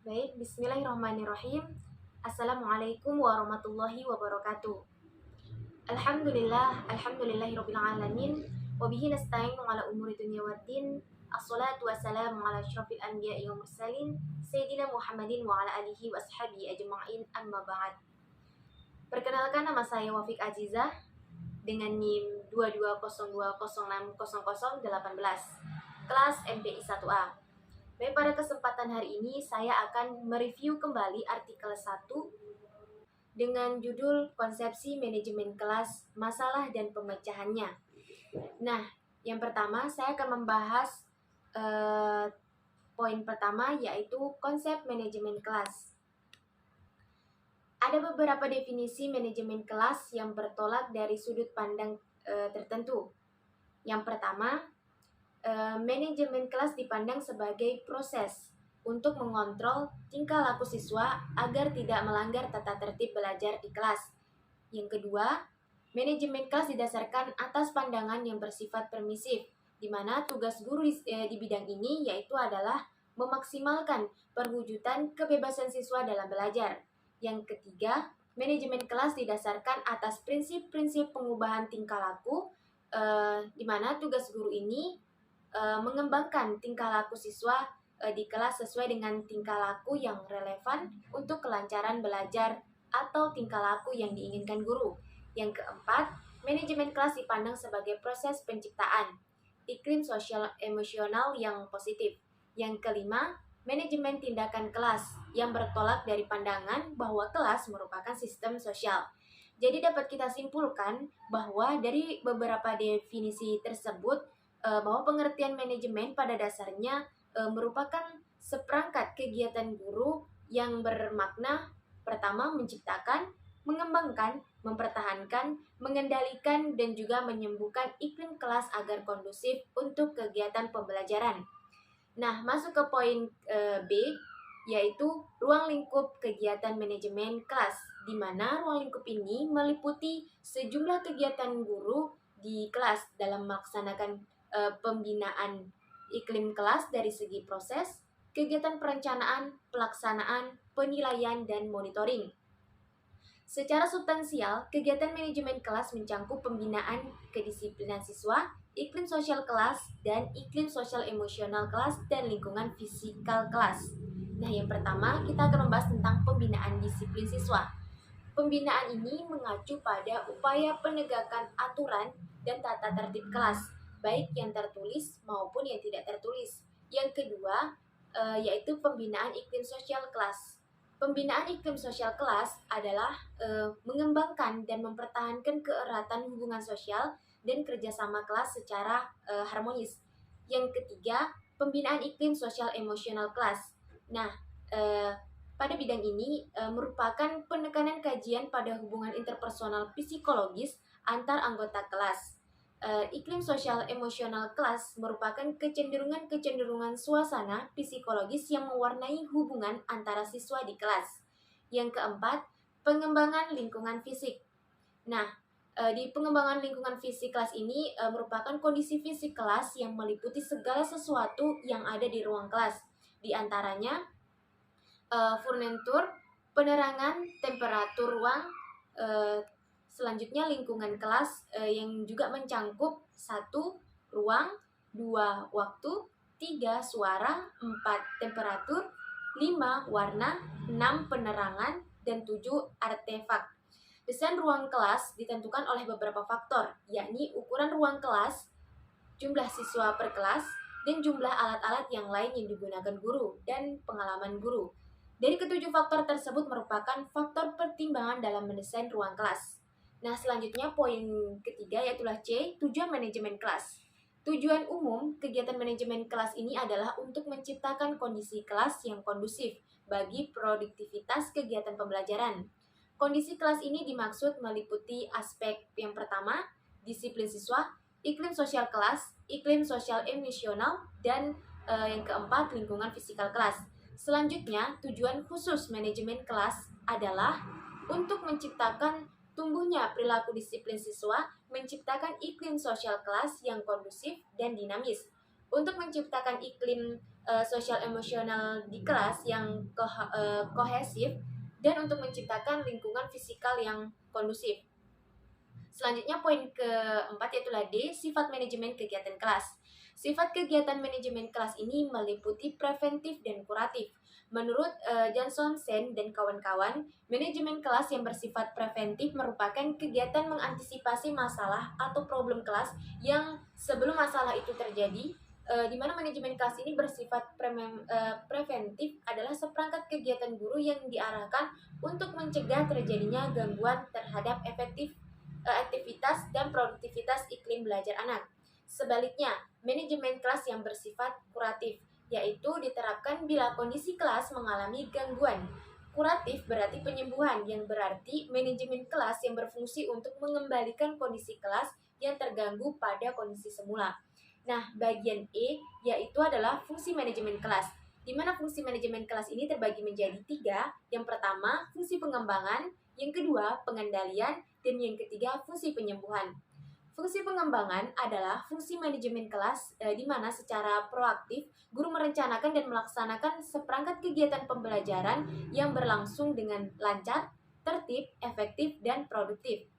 Baik, bismillahirrahmanirrahim. Assalamualaikum warahmatullahi wabarakatuh. Alhamdulillahirabbil alamin. Wa bihi nasta'inu ala umuri dunya waddin. Assalatu wassalamu ala asyrafil anbiya'i wal mursalin Sayyidina Muhammadin wa ala alihi wa ashabihi ajma'in, amma ba'd. Perkenalkan, nama saya Wafik Azizah dengan NIM 2202060018, kelas MPI 1A. Baik, pada kesempatan hari ini saya akan mereview kembali artikel 1 dengan judul Konsepsi Manajemen Kelas, Masalah dan Pemecahannya. Nah, yang pertama saya akan membahas poin pertama, yaitu konsep manajemen kelas. Ada beberapa definisi manajemen kelas yang bertolak dari sudut pandang tertentu. Yang pertama, manajemen kelas dipandang sebagai proses untuk mengontrol tingkah laku siswa agar tidak melanggar tata tertib belajar di kelas. Yang kedua, manajemen kelas didasarkan atas pandangan yang bersifat permisif, di mana tugas guru di bidang ini yaitu adalah memaksimalkan perwujudan kebebasan siswa dalam belajar. Yang ketiga, manajemen kelas didasarkan atas prinsip-prinsip pengubahan tingkah laku, di mana tugas guru ini mengembangkan tingkah laku siswa di kelas sesuai dengan tingkah laku yang relevan untuk kelancaran belajar atau tingkah laku yang diinginkan guru. Yang keempat, manajemen kelas dipandang sebagai proses penciptaan iklim sosial emosional yang positif. Yang kelima, manajemen tindakan kelas yang bertolak dari pandangan bahwa kelas merupakan sistem sosial. Jadi dapat kita simpulkan bahwa dari beberapa definisi tersebut, bahwa pengertian manajemen pada dasarnya merupakan seperangkat kegiatan guru yang bermakna pertama menciptakan, mengembangkan, mempertahankan, mengendalikan, dan juga menyembuhkan iklim kelas agar kondusif untuk kegiatan pembelajaran. Nah, masuk ke poin B, yaitu ruang lingkup kegiatan manajemen kelas, di mana ruang lingkup ini meliputi sejumlah kegiatan guru di kelas dalam melaksanakan pembinaan iklim kelas dari segi proses, kegiatan perencanaan, pelaksanaan, penilaian, dan monitoring. Secara substansial, kegiatan manajemen kelas mencangkup pembinaan kedisiplinan siswa, iklim sosial kelas, dan iklim sosial emosional kelas dan lingkungan fisikal kelas. Nah, yang pertama kita akan membahas tentang pembinaan disiplin siswa. Pembinaan ini mengacu pada upaya penegakan aturan dan tata tertib kelas, baik yang tertulis maupun yang tidak tertulis. Yang kedua, yaitu pembinaan iklim sosial kelas. Pembinaan iklim sosial kelas adalah mengembangkan dan mempertahankan keeratan hubungan sosial dan kerjasama kelas secara harmonis. Yang ketiga, pembinaan iklim sosial emosional kelas. Nah, pada bidang ini merupakan penekanan kajian pada hubungan interpersonal psikologis antar anggota kelas. Iklim sosial emosional kelas merupakan kecenderungan suasana psikologis yang mewarnai hubungan antara siswa di kelas. Yang keempat, pengembangan lingkungan fisik. Nah, di pengembangan lingkungan fisik kelas ini merupakan kondisi fisik kelas yang meliputi segala sesuatu yang ada di ruang kelas. Di antaranya furnitur, penerangan, temperatur ruang, selanjutnya lingkungan kelas yang juga mencangkup 1. Ruang, 2. Waktu, 3. Suara, 4. Temperatur, 5. Warna, 6. Penerangan, dan 7. Artefak. Desain ruang kelas ditentukan oleh beberapa faktor, yakni ukuran ruang kelas, jumlah siswa per kelas, dan jumlah alat-alat yang lain yang digunakan guru, dan pengalaman guru. Dari ketujuh faktor tersebut merupakan faktor pertimbangan dalam mendesain ruang kelas. Nah, selanjutnya poin ketiga yaitu C, tujuan manajemen kelas. Tujuan umum kegiatan manajemen kelas ini adalah untuk menciptakan kondisi kelas yang kondusif bagi produktivitas kegiatan pembelajaran. Kondisi kelas ini dimaksud meliputi aspek yang pertama, disiplin siswa, iklim sosial kelas, iklim sosial emosional, dan yang keempat, lingkungan fisikal kelas. Selanjutnya, tujuan khusus manajemen kelas adalah untuk menciptakan tumbuhnya perilaku disiplin siswa, menciptakan iklim sosial kelas yang kondusif dan dinamis. Untuk menciptakan iklim sosial emosional di kelas yang kohesif, dan untuk menciptakan lingkungan fisikal yang kondusif. Selanjutnya poin keempat yaitu D, sifat manajemen kegiatan kelas. Sifat kegiatan manajemen kelas ini meliputi preventif dan kuratif. Menurut Johnson, Sen, dan kawan-kawan, manajemen kelas yang bersifat preventif merupakan kegiatan mengantisipasi masalah atau problem kelas yang sebelum masalah itu terjadi, di mana manajemen kelas ini bersifat preventif adalah seperangkat kegiatan guru yang diarahkan untuk mencegah terjadinya gangguan terhadap aktivitas dan produktivitas iklim belajar anak. Sebaliknya, manajemen kelas yang bersifat kuratif, yaitu diterapkan bila kondisi kelas mengalami gangguan. Kuratif berarti penyembuhan, yang berarti manajemen kelas yang berfungsi untuk mengembalikan kondisi kelas yang terganggu pada kondisi semula. Nah, bagian E yaitu adalah fungsi manajemen kelas, di mana fungsi manajemen kelas ini terbagi menjadi 3. Yang pertama, fungsi pengembangan, yang kedua, pengendalian, dan yang ketiga, fungsi penyembuhan. Fungsi pengembangan adalah fungsi manajemen kelas di mana secara proaktif guru merencanakan dan melaksanakan seperangkat kegiatan pembelajaran yang berlangsung dengan lancar, tertib, efektif, dan produktif.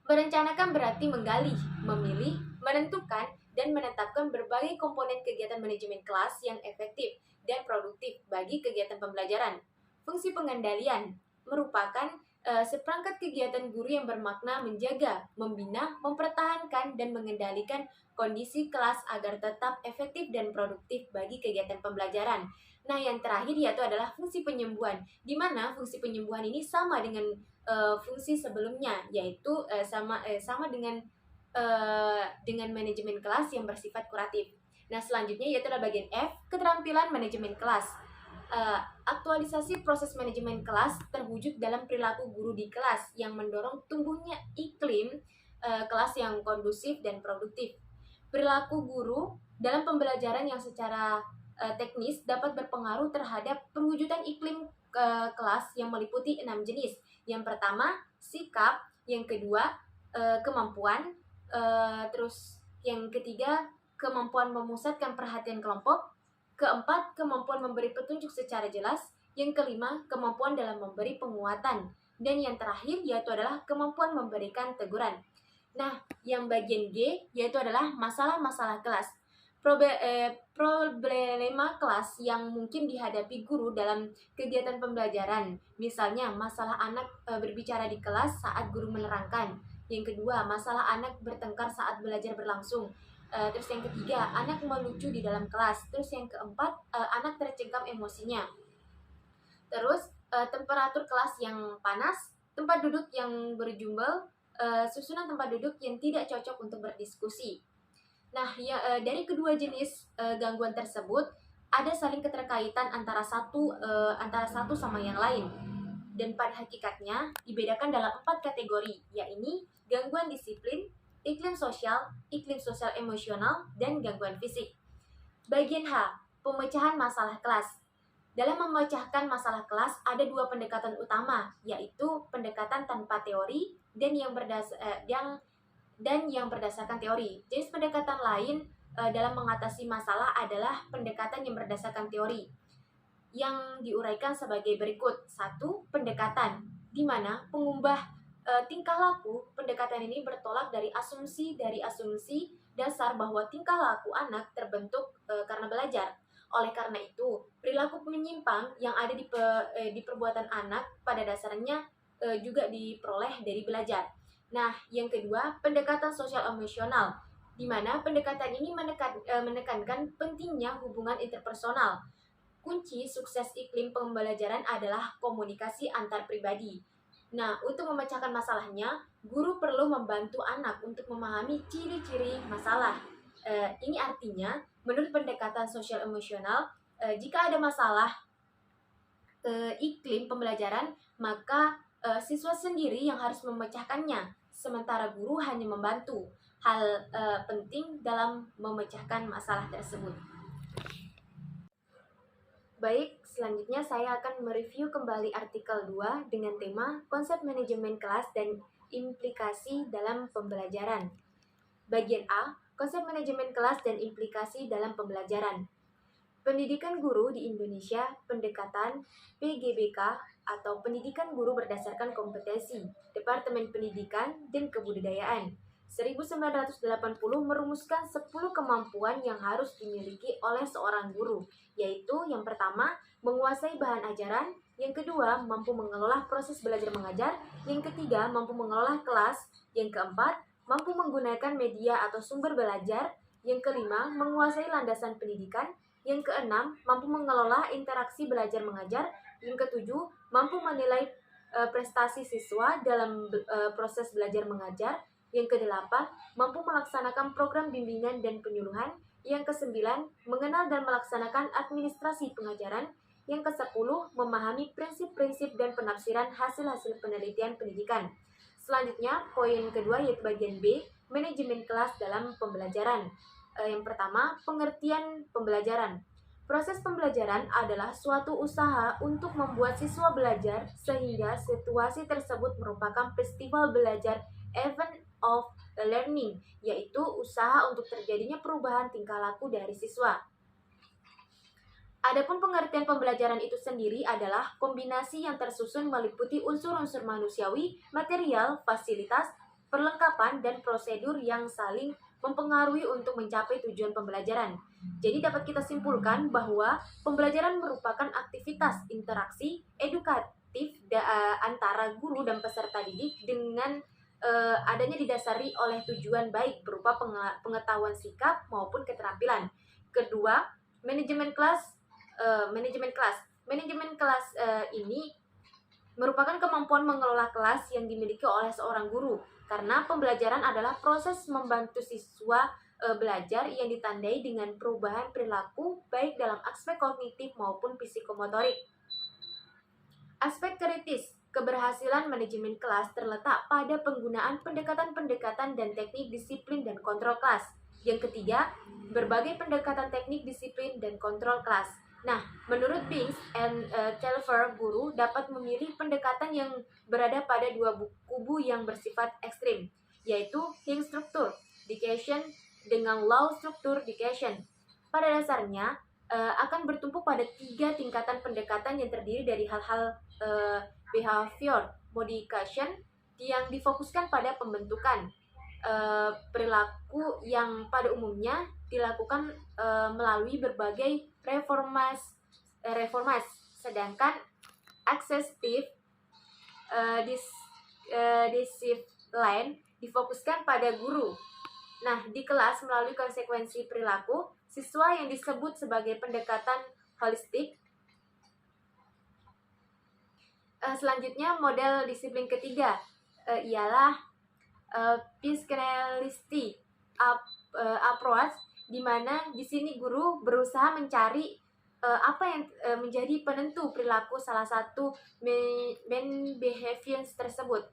Merencanakan berarti menggali, memilih, menentukan, dan menetapkan berbagai komponen kegiatan manajemen kelas yang efektif dan produktif bagi kegiatan pembelajaran. Fungsi pengendalian merupakan seperangkat kegiatan guru yang bermakna menjaga, membina, mempertahankan, dan mengendalikan kondisi kelas agar tetap efektif dan produktif bagi kegiatan pembelajaran. Nah, yang terakhir yaitu adalah fungsi penyembuhan, di mana fungsi penyembuhan ini sama dengan fungsi sebelumnya, yaitu sama dengan manajemen kelas yang bersifat kuratif. Nah, selanjutnya yaitu adalah bagian F, keterampilan manajemen kelas. Aktualisasi proses manajemen kelas terwujud dalam perilaku guru di kelas yang mendorong tumbuhnya iklim kelas yang kondusif dan produktif. Perilaku guru dalam pembelajaran yang secara teknis dapat berpengaruh terhadap perwujudan iklim kelas yang meliputi 6 jenis. Yang pertama, sikap. Yang kedua, kemampuan. Terus yang ketiga, kemampuan memusatkan perhatian kelompok. Keempat, kemampuan memberi petunjuk secara jelas. Yang kelima, kemampuan dalam memberi penguatan. Dan yang terakhir yaitu adalah kemampuan memberikan teguran. Nah, yang bagian G yaitu adalah masalah-masalah kelas. Problema kelas yang mungkin dihadapi guru dalam kegiatan pembelajaran. Misalnya, masalah anak berbicara di kelas saat guru menerangkan. Yang kedua, masalah anak bertengkar saat belajar berlangsung. Terus yang ketiga, anak melucu di dalam kelas. Terus yang keempat, anak tercengkam emosinya. Terus temperatur kelas yang panas, tempat duduk yang berjubel, susunan tempat duduk yang tidak cocok untuk berdiskusi. Nah, dari kedua jenis gangguan tersebut ada saling keterkaitan antara satu sama yang lain. Dan pada hakikatnya dibedakan dalam 4 kategori, yaitu gangguan disiplin, iklim sosial emosional, dan gangguan fisik. Bagian H, pemecahan masalah kelas. Dalam memecahkan masalah kelas ada 2 pendekatan utama, yaitu pendekatan tanpa teori dan yang berdasarkan teori. Jenis pendekatan lain dalam mengatasi masalah adalah pendekatan yang berdasarkan teori, yang diuraikan sebagai berikut. 1. Pendekatan, di mana pengubah tingkah laku. Pendekatan ini bertolak dari asumsi dasar bahwa tingkah laku anak terbentuk karena belajar. Oleh karena itu, perilaku menyimpang yang ada di perbuatan anak pada dasarnya juga diperoleh dari belajar. Nah, yang kedua, pendekatan sosial emosional, di mana pendekatan ini menekankan pentingnya hubungan interpersonal. Kunci sukses iklim pembelajaran adalah komunikasi antar pribadi. Nah, untuk memecahkan masalahnya, guru perlu membantu anak untuk memahami ciri-ciri masalah. Ini artinya, menurut pendekatan sosial emosional, jika ada masalah iklim pembelajaran, maka siswa sendiri yang harus memecahkannya, sementara guru hanya membantu. Hal penting dalam memecahkan masalah tersebut. Baik, selanjutnya saya akan mereview kembali artikel 2 dengan tema konsep manajemen kelas dan implikasi dalam pembelajaran. Bagian A, konsep manajemen kelas dan implikasi dalam pembelajaran. Pendidikan guru di Indonesia, pendekatan PGBK atau Pendidikan Guru Berdasarkan Kompetensi, Departemen Pendidikan dan Kebudayaan. 1980 merumuskan 10 kemampuan yang harus dimiliki oleh seorang guru, yaitu yang pertama, menguasai bahan ajaran, yang kedua, mampu mengelola proses belajar mengajar, yang ketiga, mampu mengelola kelas, yang keempat, mampu menggunakan media atau sumber belajar, yang kelima, menguasai landasan pendidikan, yang keenam, mampu mengelola interaksi belajar mengajar. Yang ketujuh, mampu menilai prestasi siswa dalam proses belajar mengajar. Yang kedelapan, mampu melaksanakan program bimbingan dan penyuluhan. Yang kesembilan, mengenal dan melaksanakan administrasi pengajaran. Yang kesepuluh, memahami prinsip-prinsip dan penafsiran hasil-hasil penelitian pendidikan. Selanjutnya, poin kedua yaitu bagian B, manajemen kelas dalam pembelajaran. Yang pertama, pengertian pembelajaran. Proses pembelajaran adalah suatu usaha untuk membuat siswa belajar sehingga situasi tersebut merupakan peristiwa belajar, event of learning, yaitu usaha untuk terjadinya perubahan tingkah laku dari siswa. Adapun pengertian pembelajaran itu sendiri adalah kombinasi yang tersusun meliputi unsur-unsur manusiawi, material, fasilitas, perlengkapan, dan prosedur yang saling mempengaruhi untuk mencapai tujuan pembelajaran. Jadi dapat kita simpulkan bahwa pembelajaran merupakan aktivitas interaksi edukatif antara guru dan peserta didik dengan adanya didasari oleh tujuan baik berupa pengetahuan sikap maupun keterampilan. Kedua, manajemen kelas. Manajemen kelas ini merupakan kemampuan mengelola kelas yang dimiliki oleh seorang guru, karena pembelajaran adalah proses membantu siswa belajar yang ditandai dengan perubahan perilaku baik dalam aspek kognitif maupun psikomotorik. Aspek kritis keberhasilan manajemen kelas terletak pada penggunaan pendekatan-pendekatan dan teknik disiplin dan kontrol kelas. Yang ketiga, berbagai pendekatan teknik disiplin dan kontrol kelas. Nah, menurut Binks and Telfer, guru dapat memilih pendekatan yang berada pada dua kubu yang bersifat ekstrim, yaitu Hing struktur dictation dengan Low struktur dictation. Pada dasarnya, akan bertumpu pada tiga tingkatan pendekatan yang terdiri dari hal-hal behavior modification yang difokuskan pada pembentukan perilaku yang pada umumnya dilakukan melalui berbagai reformas, sedangkan accessive discipline difokuskan pada guru. Nah, di kelas melalui konsekuensi perilaku siswa yang disebut sebagai pendekatan holistik. Selanjutnya, model disiplin ketiga ialah psychoanalytic approach, di mana di sini guru berusaha mencari apa yang menjadi penentu perilaku salah satu main behaviors tersebut.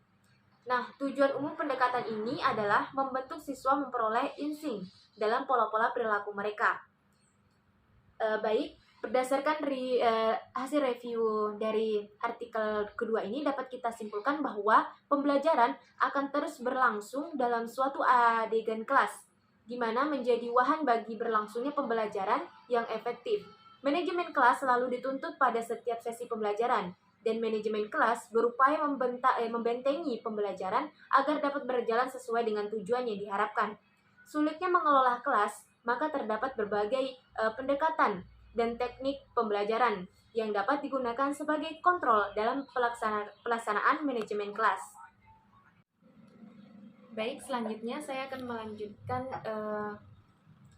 Nah, tujuan umum pendekatan ini adalah membentuk siswa memperoleh insting dalam pola-pola perilaku mereka. Baik, berdasarkan hasil review dari artikel kedua ini dapat kita simpulkan bahwa pembelajaran akan terus berlangsung dalam suatu adegan kelas, di mana menjadi wahan bagi berlangsungnya pembelajaran yang efektif. Manajemen kelas selalu dituntut pada setiap sesi pembelajaran, dan manajemen kelas berupaya membentengi pembelajaran agar dapat berjalan sesuai dengan tujuan yang diharapkan. Sulitnya mengelola kelas, maka terdapat berbagai pendekatan dan teknik pembelajaran yang dapat digunakan sebagai kontrol dalam pelaksanaan manajemen kelas. Baik, selanjutnya saya akan melanjutkan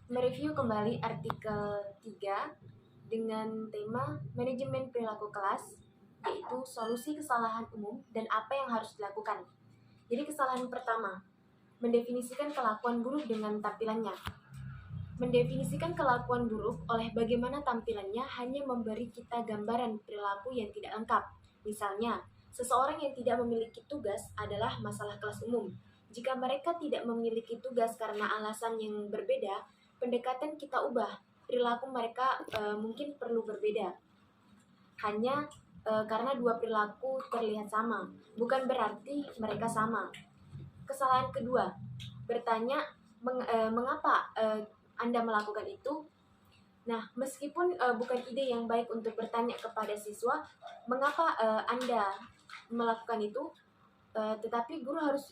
mereview kembali artikel 3 dengan tema manajemen perilaku kelas, yaitu solusi kesalahan umum dan apa yang harus dilakukan. Jadi kesalahan pertama, mendefinisikan kelakuan buruk dengan tampilannya. Mendefinisikan kelakuan buruk oleh bagaimana tampilannya hanya memberi kita gambaran perilaku yang tidak lengkap. Misalnya, seseorang yang tidak memiliki tugas adalah masalah kelas umum. Jika mereka tidak memiliki tugas karena alasan yang berbeda, pendekatan kita ubah. Perilaku mereka mungkin perlu berbeda. Hanya karena dua perilaku terlihat sama, bukan berarti mereka sama. Kesalahan kedua, bertanya mengapa Anda melakukan itu. Nah, meskipun bukan ide yang baik untuk bertanya kepada siswa, mengapa Anda melakukan itu, tetapi guru harus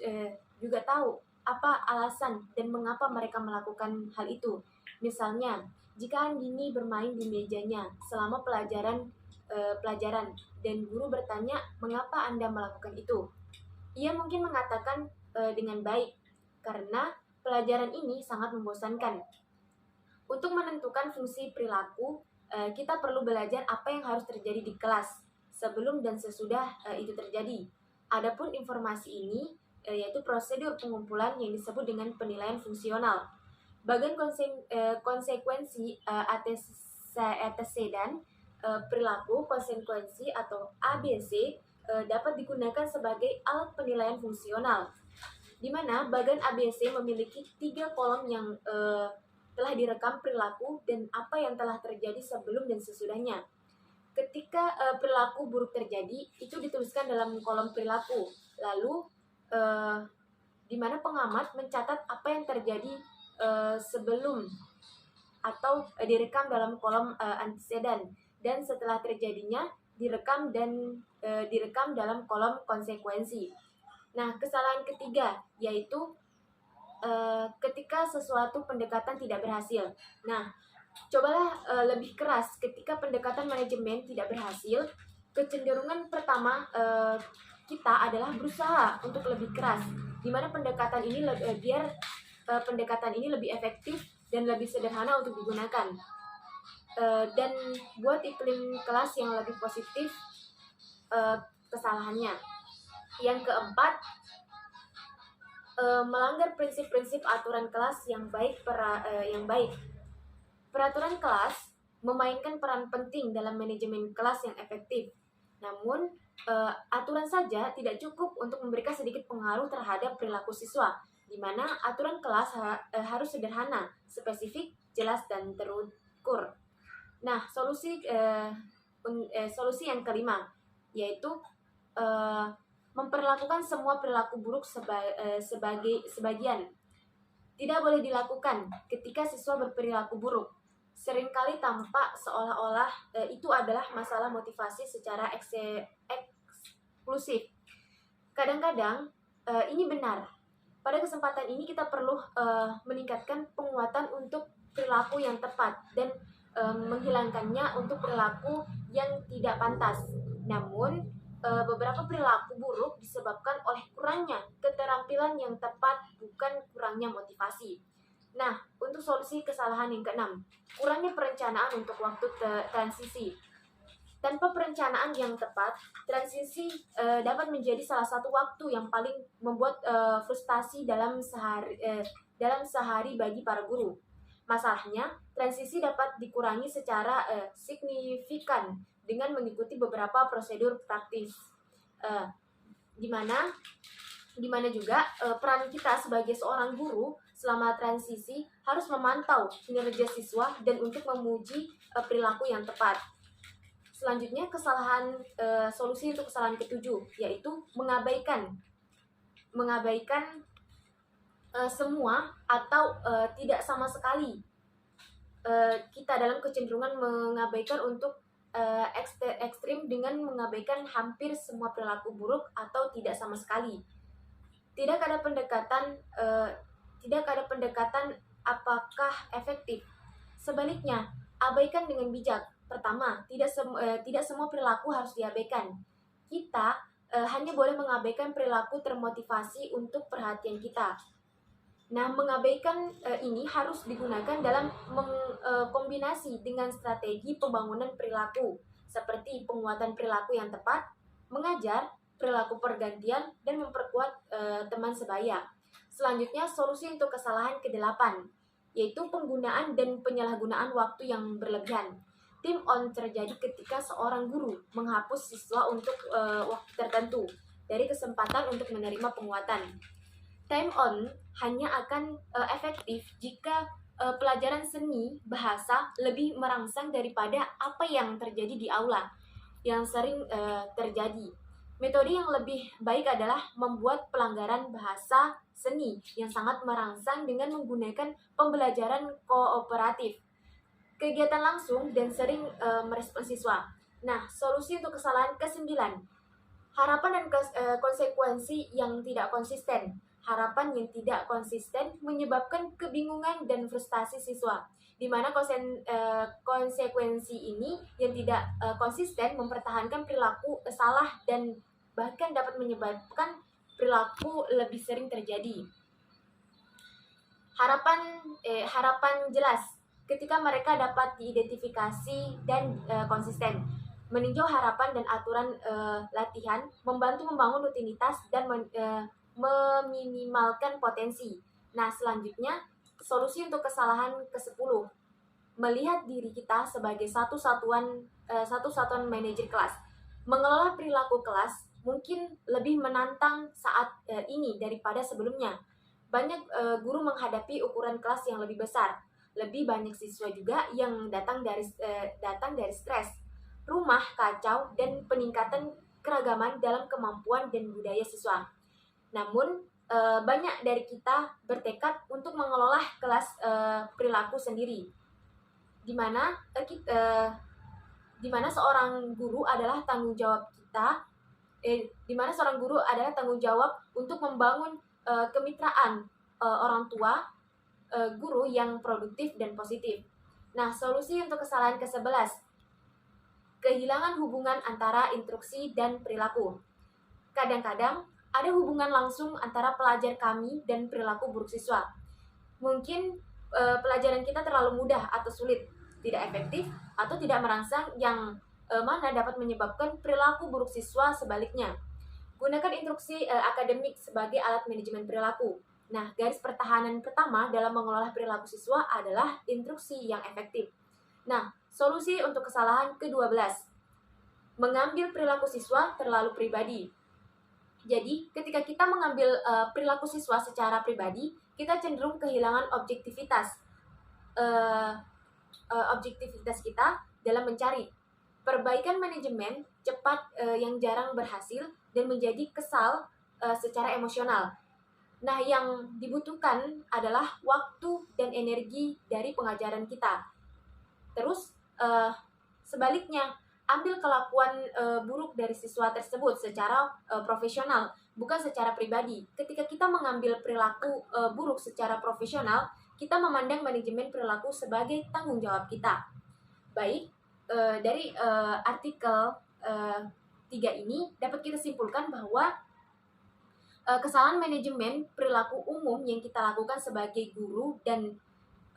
juga tahu apa alasan dan mengapa mereka melakukan hal itu. Misalnya, jika Andini bermain di mejanya selama pelajaran dan guru bertanya mengapa Anda melakukan itu, ia mungkin mengatakan dengan baik karena pelajaran ini sangat membosankan. Untuk menentukan fungsi perilaku, kita perlu belajar apa yang harus terjadi di kelas sebelum dan sesudah itu terjadi. Adapun informasi ini yaitu prosedur pengumpulan yang disebut dengan penilaian fungsional. Bagian konsekuensi antecedent perilaku konsekuensi atau ABC dapat digunakan sebagai alat penilaian fungsional, di mana bagian ABC memiliki 3 kolom yang telah direkam perilaku dan apa yang telah terjadi sebelum dan sesudahnya. Ketika perilaku buruk terjadi, itu dituliskan dalam kolom perilaku. Lalu, di mana pengamat mencatat apa yang terjadi sebelum atau direkam dalam kolom antecedent, dan setelah terjadinya direkam dalam kolom konsekuensi. Nah, kesalahan ketiga yaitu ketika sesuatu pendekatan tidak berhasil. Nah, cobalah lebih keras ketika pendekatan manajemen tidak berhasil. Kecenderungan pertama kita adalah berusaha untuk lebih keras, di mana pendekatan ini biar pendekatan ini lebih efektif dan lebih sederhana untuk digunakan. Dan buat iklim kelas yang lebih positif kesalahannya. Yang keempat, melanggar prinsip-prinsip aturan kelas yang baik. Peraturan kelas memainkan peran penting dalam manajemen kelas yang efektif. Namun, aturan saja tidak cukup untuk memberikan sedikit pengaruh terhadap perilaku siswa, di mana aturan kelas harus sederhana, spesifik, jelas, dan terukur. Nah, solusi yang kelima yaitu memperlakukan semua perilaku buruk sebagian. Tidak boleh dilakukan ketika siswa berperilaku buruk. Seringkali tampak seolah-olah itu adalah masalah motivasi secara eksklusif. Kadang-kadang ini benar. Pada kesempatan ini kita perlu meningkatkan penguatan untuk perilaku yang tepat dan menghilangkannya untuk perilaku yang tidak pantas. Namun, beberapa perilaku buruk disebabkan oleh kurangnya keterampilan yang tepat, bukan kurangnya motivasi. Nah, untuk solusi kesalahan yang keenam, kurangnya perencanaan untuk waktu transisi. Tanpa perencanaan yang tepat, transisi dapat menjadi salah satu waktu yang paling membuat frustasi dalam sehari bagi para guru. Masalahnya, transisi dapat dikurangi secara signifikan dengan mengikuti beberapa prosedur praktis, di mana juga peran kita sebagai seorang guru selama transisi harus memantau kinerja siswa dan untuk memuji perilaku yang tepat. Selanjutnya, solusi untuk kesalahan ketujuh yaitu mengabaikan semua atau tidak sama sekali. Kita dalam kecenderungan mengabaikan untuk ekstrim dengan mengabaikan hampir semua perilaku buruk atau tidak sama sekali. Tidak ada pendekatan apakah efektif. Sebaliknya, abaikan dengan bijak. Pertama, tidak semua perilaku harus diabaikan. Kita hanya boleh mengabaikan perilaku termotivasi untuk perhatian kita. Nah, mengabaikan ini harus digunakan dalam kombinasi dengan strategi pembangunan perilaku, seperti penguatan perilaku yang tepat, mengajar, perilaku pergantian, dan memperkuat teman sebaya. Selanjutnya, solusi untuk kesalahan ke-8, yaitu penggunaan dan penyalahgunaan waktu yang berlebihan. Time on terjadi ketika seorang guru menghapus siswa untuk waktu tertentu dari kesempatan untuk menerima penguatan. Time on hanya akan efektif jika pelajaran seni bahasa lebih merangsang daripada apa yang terjadi di aula yang sering terjadi. Metode yang lebih baik adalah membuat pelanggaran bahasa seni yang sangat merangsang dengan menggunakan pembelajaran kooperatif. Kegiatan langsung dan sering merespon siswa. Nah, solusi untuk kesalahan ke-9, harapan dan konsekuensi yang tidak konsisten. Harapan yang tidak konsisten menyebabkan kebingungan dan frustasi siswa, di mana konsekuensi ini yang tidak konsisten mempertahankan perilaku salah dan bahkan dapat menyebabkan perilaku lebih sering terjadi. Harapan jelas ketika mereka dapat diidentifikasi dan konsisten. Meninjau harapan dan aturan latihan membantu membangun rutinitas dan meminimalkan potensi. Nah, selanjutnya solusi untuk kesalahan ke-10, melihat diri kita sebagai satu satuan manajer kelas. Mengelola perilaku kelas mungkin lebih menantang saat ini daripada sebelumnya. Banyak guru menghadapi ukuran kelas yang lebih besar. Lebih banyak siswa juga yang datang dari stres, rumah kacau, dan peningkatan keragaman dalam kemampuan dan budaya siswa. Namun, banyak dari kita bertekad untuk mengelola kelas perilaku sendiri, di mana seorang guru adalah tanggung jawab kita, di mana seorang guru adalah tanggung jawab untuk membangun kemitraan orang tua guru yang produktif dan positif. Nah, solusi untuk kesalahan ke-11, kehilangan hubungan antara instruksi dan perilaku. Kadang-kadang ada hubungan langsung antara pelajar kami dan perilaku buruk siswa. Mungkin pelajaran kita terlalu mudah atau sulit, tidak efektif, atau tidak merangsang, yang mana dapat menyebabkan perilaku buruk siswa sebaliknya. Gunakan instruksi akademik sebagai alat manajemen perilaku. Nah, garis pertahanan pertama dalam mengelola perilaku siswa adalah instruksi yang efektif. Nah, solusi untuk kesalahan ke-12, mengambil perilaku siswa terlalu pribadi. Jadi, ketika kita mengambil perilaku siswa secara pribadi, kita cenderung kehilangan objektivitas kita dalam mencari perbaikan manajemen cepat yang jarang berhasil dan menjadi kesal secara emosional. Nah, yang dibutuhkan adalah waktu dan energi dari pengajaran kita. Terus sebaliknya, ambil kelakuan buruk dari siswa tersebut secara profesional, bukan secara pribadi. Ketika kita mengambil perilaku buruk secara profesional, kita memandang manajemen perilaku sebagai tanggung jawab kita. Baik, dari artikel 3 ini dapat kita simpulkan bahwa kesalahan manajemen perilaku umum yang kita lakukan sebagai guru dan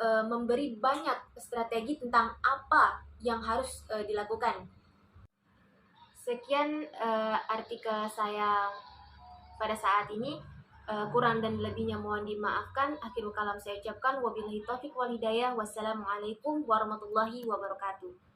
memberi banyak strategi tentang apa yang harus dilakukan. Sekian artikel saya pada saat ini. Kurang dan lebihnya mohon dimaafkan. Akhirul kalam saya ucapkan wabillahi taufiq wal hidayah. Wassalamualaikum warahmatullahi wabarakatuh.